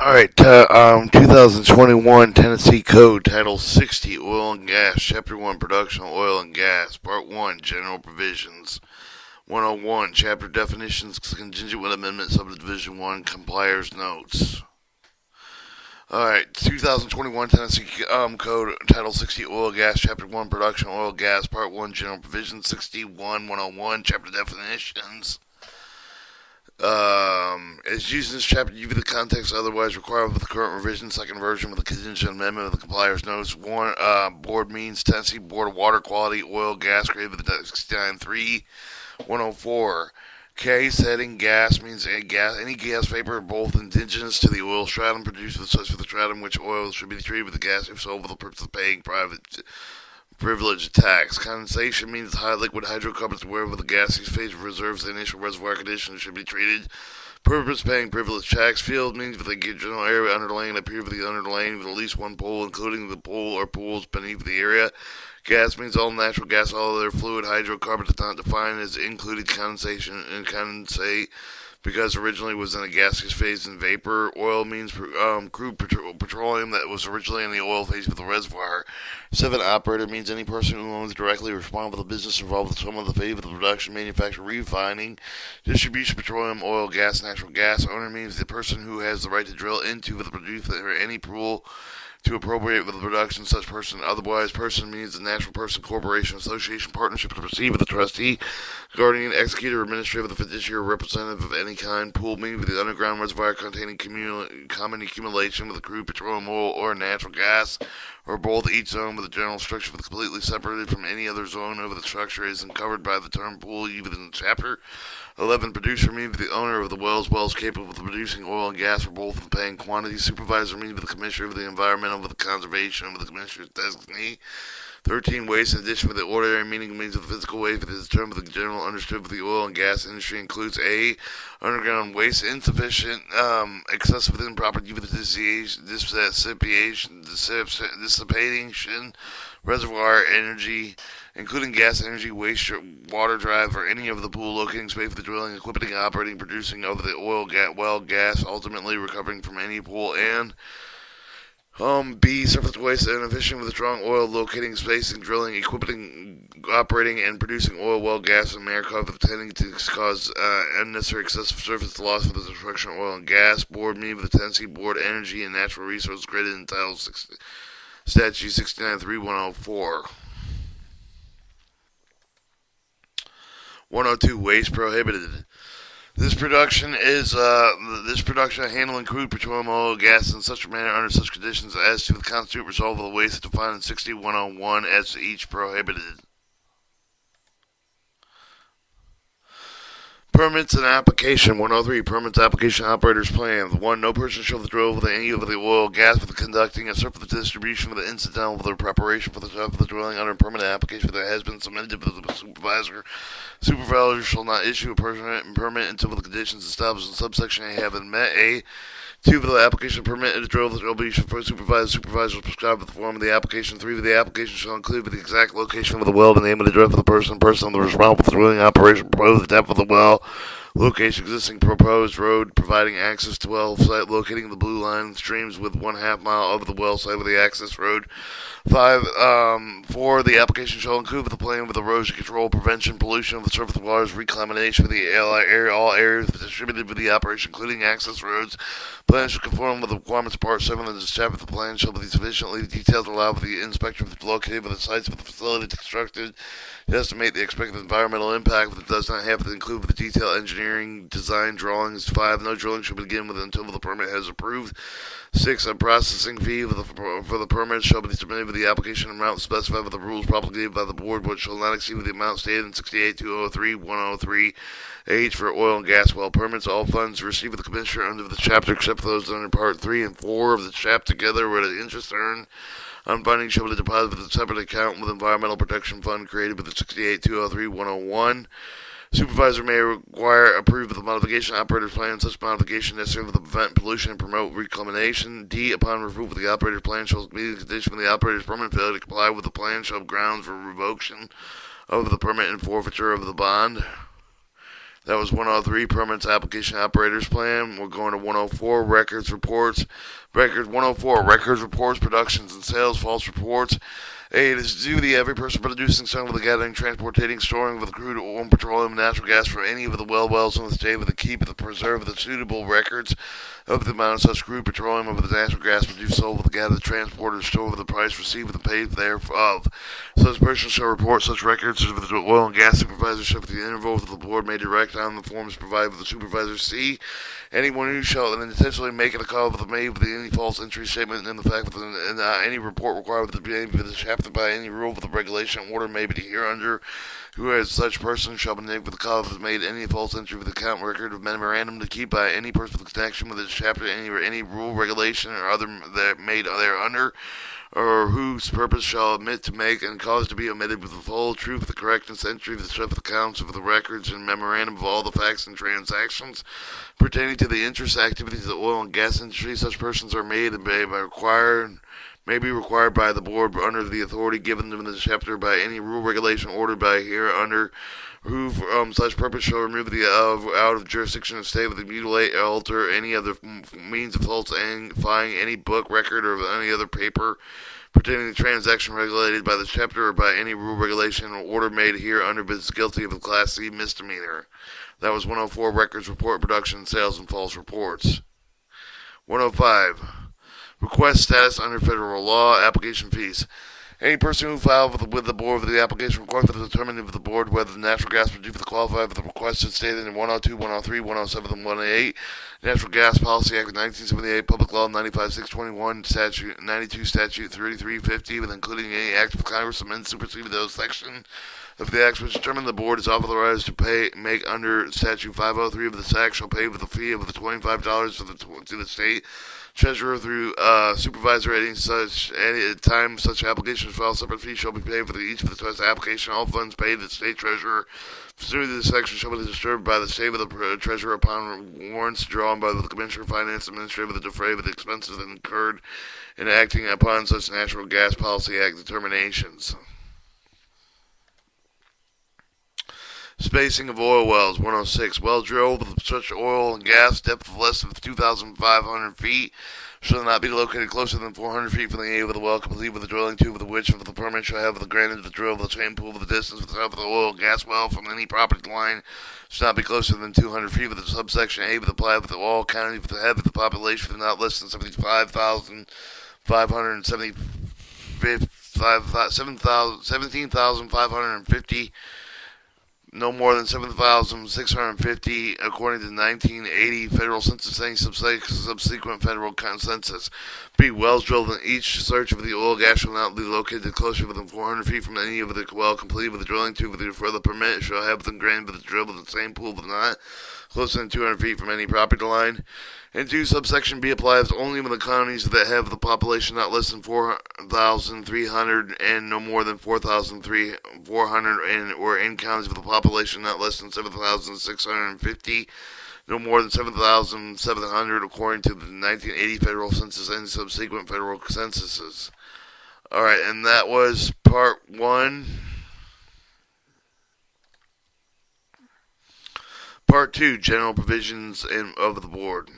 All right, 2021 Tennessee Code, Title 60, Oil and Gas, Chapter 1, Production of Oil and Gas, Part 1, General Provisions, 101, Chapter Definitions, Contingent with Amendment, Subdivision 1, Compliers Notes. All right, 2021 Tennessee Code, Title 60, Oil and Gas, Chapter 1, Production of Oil and Gas, Part 1, General Provisions, 61, 101, Chapter Definitions. As used in this chapter, due to the context otherwise required with the current revision, second version with the contingent amendment of the compliers notes. One, board means Tennessee Board of Water Quality, Oil, Gas, created with the 69.3, 104. Case heading gas means any gas vapor both indigenous to the oil stratum produced with such for the stratum which oil should be treated with the gas if so for the purpose of paying private privilege tax. Condensation means high liquid hydrocarbons wherever the gaseous phase reserves the initial reservoir conditions should be treated. Purpose paying privilege tax. Field means with a general area underlying and appear with the underlying with at least one pool, including the pool or pools beneath the area. Gas means all natural gas, all other fluid hydrocarbons not defined as included condensation and condensate because originally was in a gaseous phase and vapor. Oil means crude petroleum that was originally in the oil phase with the reservoir. 7. Operator means any person who owns directly responsible for the business involved with some of the phase of the production, manufacture, refining, distribution, petroleum, oil, gas, natural gas. Owner means the person who has the right to drill into the produce or any pool to appropriate with the production such person. Otherwise, person means the natural person, corporation, association, partnership to proceed with the trustee, guardian, executor, administrator, the fiduciary, representative of any kind. Pool means with the underground reservoir containing common accumulation with the crude petroleum, oil, or natural gas, or both, each zone with a general structure with completely separated from any other zone over the structure is covered by the term pool within the chapter. 11. Producer means the owner of the wells capable of producing oil and gas for both in paying quantity. Supervisor means the commissioner of the environmental with the conservation with the commissioner's designee. 13. Waste in addition with the ordinary meaning means of the physical waste with the term of the general understood with the oil and gas industry includes A. Underground waste insufficient, excessive improper due to dissipation, reservoir energy, including gas, energy, waste, water drive, or any of the pool locating space for the drilling, equipping, operating, producing of the oil, gas, ultimately recovering from any pool, and B. Surface waste inefficient with a strong oil locating space and drilling, equipping, operating, and producing oil, gas, and America, tending to cause unnecessary excessive surface loss for the destruction of oil and gas. Board meeting with the Tennessee Board Energy and Natural Resources created in Title 6, Statute 69.3.104. 102. Waste prohibited. This production of handling crude petroleum, oil, gas in such a manner under such conditions as to constitute resolve of the waste defined in 60.101 as to each prohibited. Permits and application. 103. Permits, application, operator's plan. 1. No person shall drill with any of the oil, gas, with conducting a surface distribution with the incidental with the preparation for the drilling under permit application that has been submitted to the supervisor. Supervisor shall not issue a permit until the conditions established in subsection A have been met. A. 2. For the application permit to drill shall be supervised. Supervisor will prescribe the form of the application. 3. For the application shall include the exact location of the well, the name of the drill for the person the responsible for the drilling operation, propose the depth of the well, location existing proposed road providing access to well site, locating the blue line streams with 1/2 mile of the well site with the access road. 5. 4. The application shall include the plan with erosion control, prevention, pollution of the surface waters, reclamation of the area, all areas distributed with the operation, including access roads. Plan shall conform with the requirements of Part 7 of this chapter. The plan shall be sufficiently detailed to allow for the inspection of the located with the sites of the facility constructed to estimate the expected environmental impact, but it does not have to include the detailed engineering design drawings. 5. No drilling shall begin with until the permit has approved. 6. A processing fee for the permit shall be submitted with the application amount specified with the rules promulgated by the board, which shall not exceed the amount stated in 68.203.103 H for oil and gas well permits. All funds received with the commissioner under the chapter, except for those under Part 3 and 4 of the chapter, together with the interest earned on funding, shall be deposited with a separate account with Environmental Protection Fund created with the 68.203.101. Supervisor may require approval of the modification operator's plan. Such modification necessary to prevent pollution and promote reclamation. D. Upon approval of the operator's plan, shall be the condition of the operator's permanent failure to comply with the plan shall have grounds for revocation of the permit and forfeiture of the bond. That was 103, Permits Application Operators Plan. We're going to 104, Records Reports. 104, Records Reports, Productions and Sales, False Reports. A, it is due to every person producing, selling, with the gathering, transporting, storing with the crude oil, petroleum, natural gas for any of the wells in the state, with the keep, of the preserve, of the suitable records of the amount of such crude petroleum, of the natural gas produced, sold, with the gathered, transported, stored, with the price received, with the paid thereof. Such person shall report such records to the oil and gas supervisor, shall, with the interval of the board may direct on the forms provided with the supervisor. C, anyone who shall intentionally make a call of the made with any false entry statement in the fact with any report required with the chapter by any rule of the regulation order may be hereunder, who as such person shall be named with the call of made any false entry with the account record of memorandum to keep by any person with connection with this chapter any rule, regulation, or other that made thereunder, or whose purpose shall omit to make and cause to be omitted with the full truth, the correctness, entry of the stuff of the accounts of the records and memorandum of all the facts and transactions pertaining to the interest activities of the oil and gas industry. Such persons are made and may be required by the board under the authority given them in this chapter by any rule, regulation ordered by hereunder, who for such purpose shall remove the out of jurisdiction of state with the mutilate, alter any other means of falsifying any book, record, or any other paper pertaining to transaction regulated by this chapter or by any rule, regulation, or order made hereunder, but is guilty of a Class C misdemeanor. That was 104, Records Report, Production, Sales, and False Reports. 105, Request Status under Federal Law, Application Fees. Any person who filed with the board with the application requires to determine with the board whether the natural gas produced for the qualified for the requested stated in 102, 103, 107, and 108 Natural Gas Policy Act of 1978, Public Law 95-621, Statute 92, Statute 3350, with including any act of Congress amended superseded those sections of the acts which determine the board is authorized to make under Statute 503 of this act shall pay with a fee of the $25 to the state treasurer through supervisor at any time such application is filed. Separate fee shall be paid for each of the test application. All funds paid to the state treasurer pursuant to this section shall be disturbed by the state of the treasurer upon warrants drawn by the Commissioner of Finance Administrator of the defray of the expenses incurred in acting upon such Natural Gas Policy Act determinations. Spacing of oil wells, 106. Well drilled with such oil and gas depth of less than 2,500 feet shall not be located closer than 400 feet from the area of the well, complete with the drilling tube of the which of the permit shall have the granted the drill of the same pool of the distance of the top of the oil and gas well from any property line shall not be closer than 200 feet with the subsection A with applied with the all county with the head of the population with not less than 17,550 no more than 7,650 according to the 1980 federal census, any subsequent federal census. B. Wells drilled in each search of the oil gas shall not be located closer than 400 feet from any of the well completed with the drilling tube with the further permit shall have them granted with the drill with the same pool but not closer than 200 feet from any property line. And 2, subsection B applies only when the counties that have the population not less than 4,300 and no more than 4,400 or in counties with the population not less than 7,650, no more than 7,700 according to the 1980 federal census and subsequent federal censuses. Alright, and that was part 1. Part 2, General Provisions of the Board.